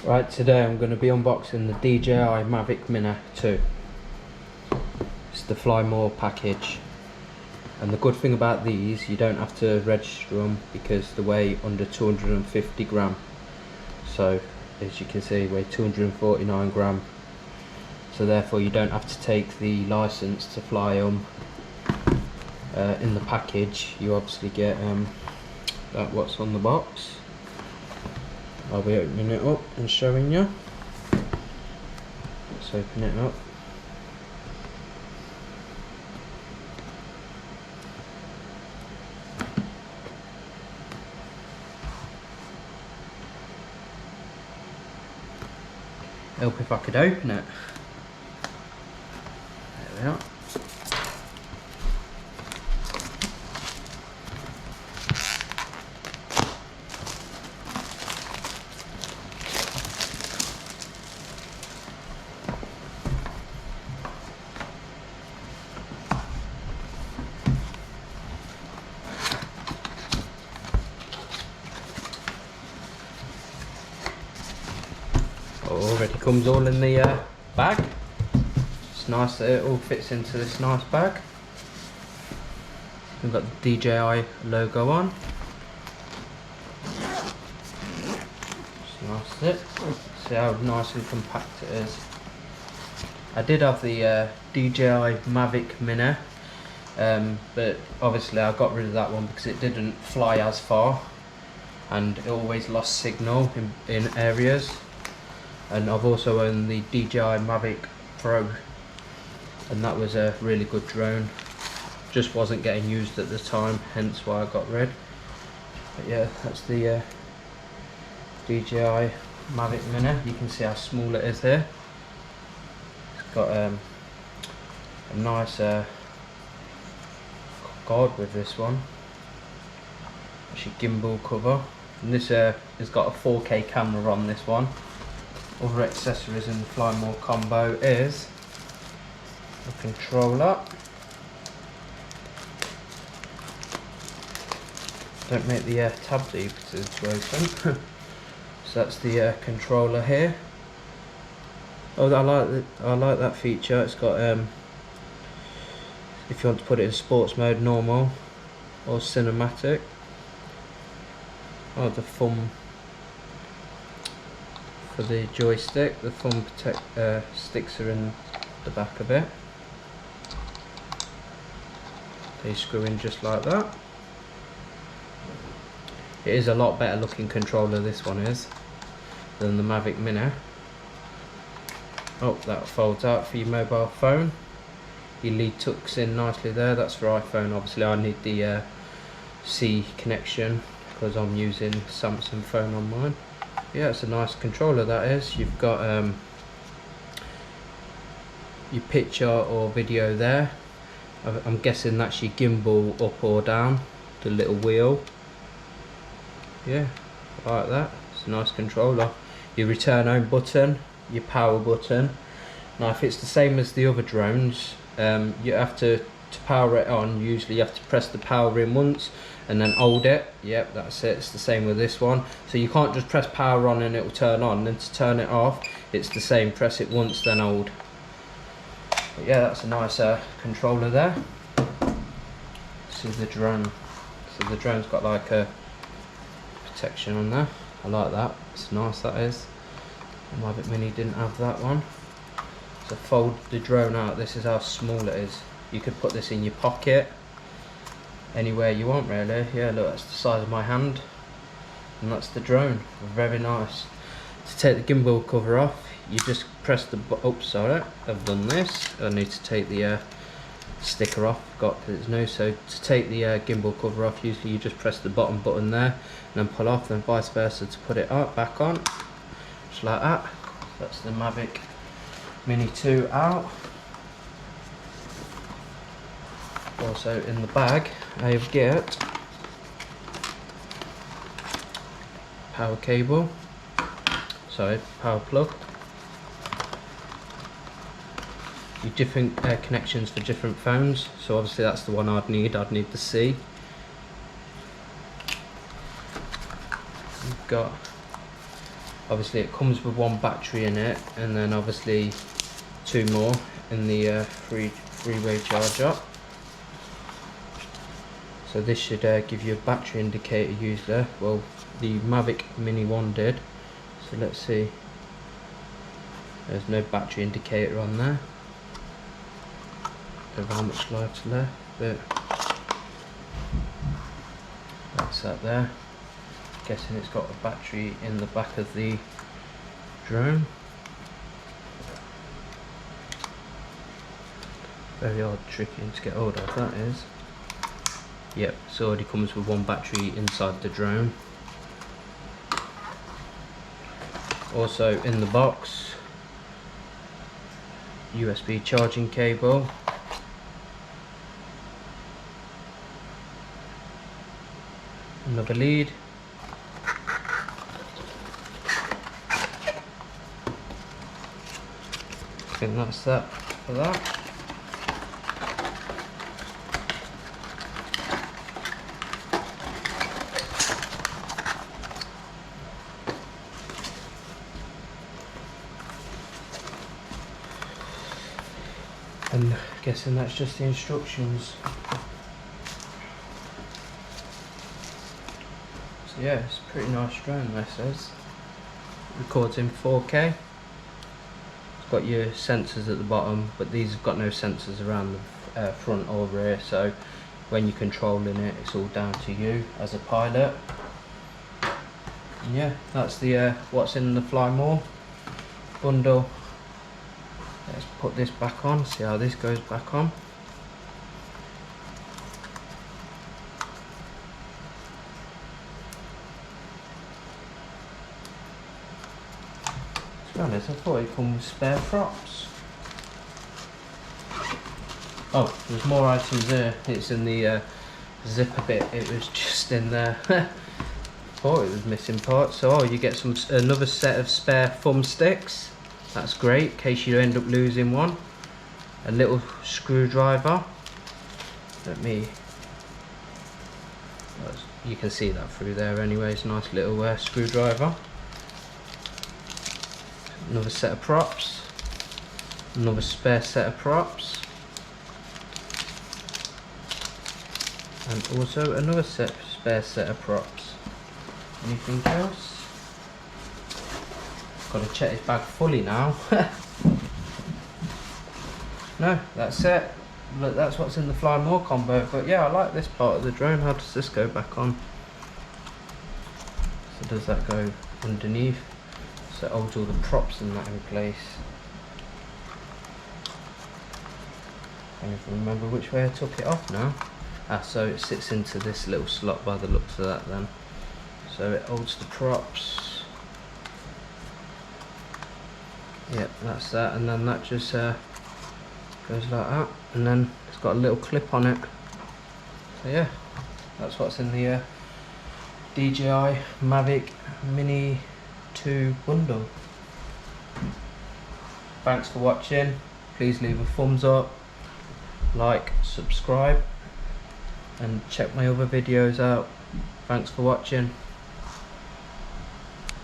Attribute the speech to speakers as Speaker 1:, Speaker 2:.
Speaker 1: Right, today I'm going to be unboxing the DJI Mavic Mini 2. It's the Fly More package, and the good thing about these, you don't have to register them because they weigh under 250 gram. So as you can see, weigh 249 gram, so therefore you don't have to take the license to fly them. In the package you obviously get that what's on the box. I'll be opening it up and showing you. Let's open it up. Help if I could open it. There we are. Already comes all in the bag. It's nice that it all fits into this nice bag. We've got the DJI logo on. It's nice that it. See how nice and compact it is. I did have the DJI Mavic Mini, but obviously I got rid of that one because it didn't fly as far and it always lost signal in areas. And I've also owned the DJI Mavic Pro, and that was a really good drone. Just wasn't getting used at the time, hence why I got rid. But yeah, that's the DJI Mavic Mini. You can see how small it is here. It's got a nice guard with this one. Actually gimbal cover. And this has got a 4K camera on this one. Other accessories in the Fly More combo is a controller. Don't make the tab deep to open. So that's the controller here. Oh, I like that feature. It's got if you want to put it in sports mode, normal, or cinematic. Oh, the thumb. For the joystick, the thumb sticks are in the back of it. They screw in just like that. It is a lot better looking controller, this one is, than the Mavic Mini. Oh, that folds out for your mobile phone. Your lead tucks in nicely there. That's for iPhone. Obviously I need the C connection because I'm using Samsung phone on mine. Yeah, it's a nice controller, that is. You've got your picture or video there. I'm guessing that's your gimbal up or down, the little wheel. Yeah, I like that. It's a nice controller. Your return home button, your power button. Now if it's the same as the other drones, you have to power it on, usually you have to press the power in once and then hold it. Yep, that's it. It's the same with this one. So you can't just press power on and it will turn on. Then to turn it off, it's the same. Press it once, then hold. But yeah, that's a nice controller there. See the drone. So the drone's got like a protection on there. I like that. It's nice, that is. The Mavic Mini didn't have that one. So fold the drone out. This is how small it is. You could put this in your pocket, anywhere you want really. Yeah, look, that's the size of my hand, and that's the drone. Very nice. To take the gimbal cover off, you just press the sorry, I've done this. I need to take the sticker off, got it's new. So to take the gimbal cover off, usually you just press the bottom button there and then pull off, then vice versa to put it up back on, just like that. That's the Mavic Mini 2 out. Also in the bag I get power cable, sorry, power plug, your different connections for different phones. So obviously that's the one I'd need the C. You've got Obviously it comes with one battery in it, and then obviously 2 more in the three-way charger. So this should give you a battery indicator used there. Well, the Mavic Mini 1 did. So let's see. There's no battery indicator on there. Don't know how much life's left, but that's that there. Guessing it's got a battery in the back of the drone. Very odd, tricky to get hold of, that is. Yep, so it already comes with one battery inside the drone. Also in the box, USB charging cable. Another lead. I think that's that for that. And guessing that's just the instructions. So yeah, it's a pretty nice drone, this says. Records in 4K. It's got your sensors at the bottom, but these have got no sensors around the front or rear, so when you're controlling it, it's all down to you as a pilot. And yeah, that's the what's in the Fly More bundle. Let's put this back on, see how this goes back on. To be honest, I thought it come with spare props. Oh, there's more items there. It's in the zipper bit, it was just in there. Thought it was missing parts. So you get another set of spare thumbsticks. That's great, in case you end up losing one. A little screwdriver. You can see that through there anyway, it's a nice little screwdriver. Another set of props. Another spare set of props. And also another spare set of props. Anything else? Got to check this bag fully now. No, that's it. Look, that's what's in the Fly More combo. But yeah, I like this part of the drone. How does this go back on? So does that go underneath? So it holds all the props and that in place. I can't even remember which way I took it off now. So it sits into this little slot by the looks of that then. So it holds the props. Yep, that's that, and then that just goes like that, and then it's got a little clip on it. So yeah, that's what's in the DJI Mavic Mini 2 bundle. Thanks for watching. Please leave a thumbs up, like, subscribe, and check my other videos out. Thanks for watching.